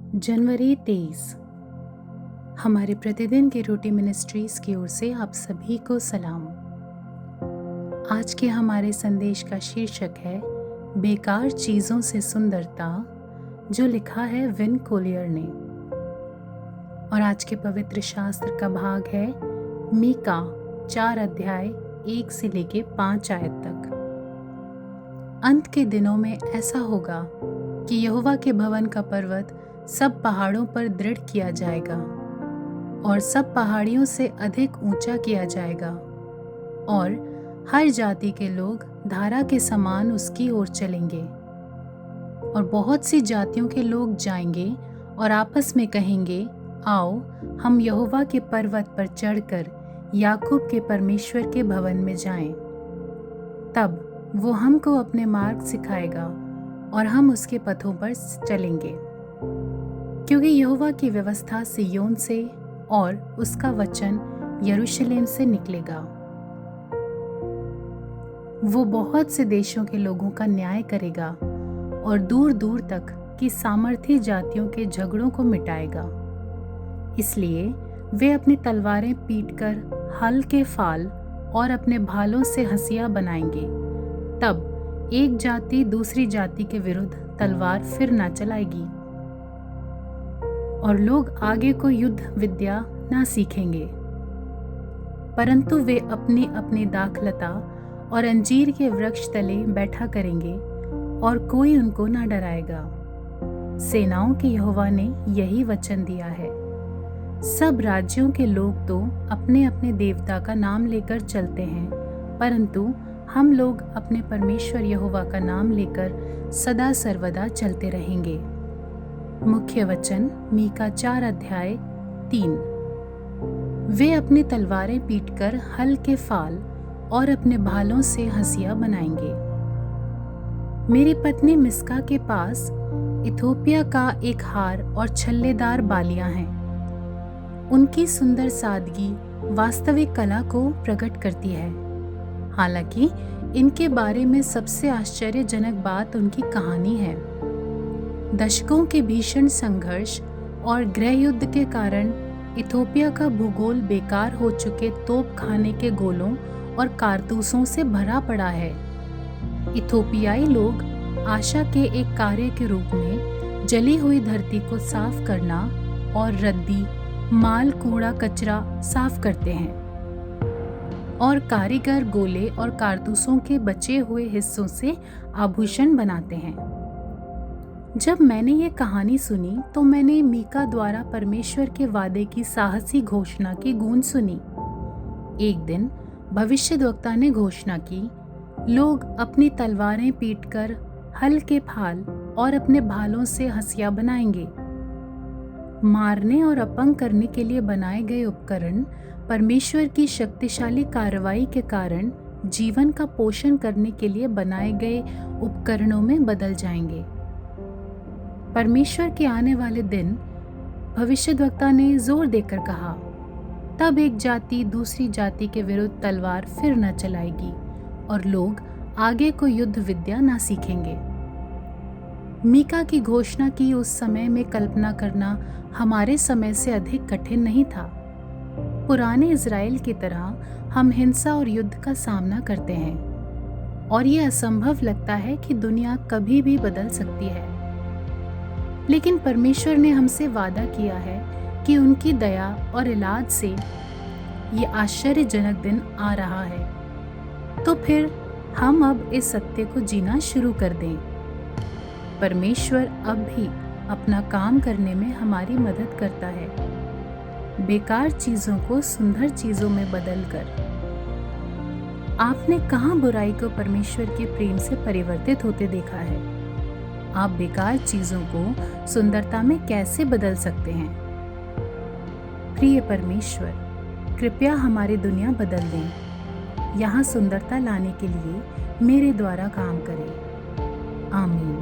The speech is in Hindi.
जनवरी 23। हमारे प्रतिदिन के रोटी मिनिस्ट्रीज की ओर से आप सभी को सलाम। आज के हमारे संदेश का शीर्षक है बेकार चीज़ों से सुंदरता, जो लिखा है विन कोलियर ने। और आज के पवित्र शास्त्र का भाग है मीका 4 अध्याय 1 से लेके 5 आयत तक। अंत के दिनों में ऐसा होगा कि यहोवा के भवन का पर्वत सब पहाड़ों पर दृढ़ किया जाएगा और सब पहाड़ियों से अधिक ऊंचा किया जाएगा, और हर जाति के लोग धारा के समान उसकी ओर चलेंगे। और बहुत सी जातियों के लोग जाएंगे और आपस में कहेंगे, आओ हम यहोवा के पर्वत पर चढ़कर याकूब के परमेश्वर के भवन में जाएं। तब वो हमको अपने मार्ग सिखाएगा और हम उसके पथों पर चलेंगे, क्योंकि यहोवा की व्यवस्था सिय्योन से और उसका वचन यरूशलेम से निकलेगा। वो बहुत से देशों के लोगों का न्याय करेगा और दूर दूर तक की सामर्थी जातियों के झगड़ों को मिटाएगा। इसलिए वे अपनी तलवारें पीटकर हल के फाल और अपने भालों से हंसिया बनाएंगे। तब एक जाति दूसरी जाति के विरुद्ध तलवार फिर ना चलाएगी, और लोग आगे को युद्ध विद्या ना सीखेंगे, परंतु वे अपनी अपनी दाखलता और अंजीर के वृक्ष तले बैठा करेंगे और कोई उनको ना डराएगा। सेनाओं के यहोवा ने यही वचन दिया है। सब राज्यों के लोग तो अपने अपने देवता का नाम लेकर चलते हैं, परंतु हम लोग अपने परमेश्वर यहोवा का नाम लेकर सदा सर्वदा चलते रहेंगे। मुख्य वचन मीका 4 अध्याय 3। वे अपनी तलवारें पीटकर हल के फाल और अपने भालों से हंसिया बनाएंगे। मेरी पत्नी मिस्का के पास इथोपिया का एक हार और छल्लेदार बालियां हैं। उनकी सुंदर सादगी वास्तविक कला को प्रकट करती है। हालांकि इनके बारे में सबसे आश्चर्यजनक बात उनकी कहानी है। दशकों के भीषण संघर्ष और गृह युद्ध के कारण इथोपिया का भूगोल बेकार हो चुके तोप खाने के गोलों और कारतूसों से भरा पड़ा है। इथोपियाई लोग आशा के एक कार्य के रूप में जली हुई धरती को साफ करना और रद्दी, माल, कूड़ा कचरा साफ करते हैं, और कारीगर गोले और कारतूसों के बचे हुए हिस्सों से आभूषण बनाते हैं। जब मैंने ये कहानी सुनी तो मैंने मीका द्वारा परमेश्वर के वादे की साहसी घोषणा की गूंज सुनी। एक दिन भविष्यद्वक्ता ने घोषणा की, लोग अपनी तलवारें पीटकर हल के फाल और अपने भालों से हंसिया बनाएंगे। मारने और अपंग करने के लिए बनाए गए उपकरण परमेश्वर की शक्तिशाली कार्रवाई के कारण जीवन का पोषण करने के लिए बनाए गए उपकरणों में बदल जाएंगे। परमेश्वर के आने वाले दिन, भविष्यद्वक्ता ने जोर देकर कहा, तब एक जाति दूसरी जाति के विरुद्ध तलवार फिर न चलाएगी और लोग आगे को युद्ध विद्या न सीखेंगे। मीका की घोषणा की उस समय में कल्पना करना हमारे समय से अधिक कठिन नहीं था। पुराने इज़राइल की तरह हम हिंसा और युद्ध का सामना करते हैं, और ये असंभव लगता है कि दुनिया कभी भी बदल सकती है। लेकिन परमेश्वर ने हमसे वादा किया है कि उनकी दया और इलाज से ये आश्चर्यजनक दिन आ रहा है। तो फिर हम अब इस सत्य को जीना शुरू कर दें। परमेश्वर अब भी अपना काम करने में हमारी मदद करता है, बेकार चीजों को सुंदर चीजों में बदलकर। आपने कहाँ बुराई को परमेश्वर के प्रेम से परिवर्तित होते देखा है? आप बेकार चीजों को सुंदरता में कैसे बदल सकते हैं? प्रिय परमेश्वर, कृपया हमारी दुनिया बदल दें। यहाँ सुंदरता लाने के लिए मेरे द्वारा काम करें। आमीन।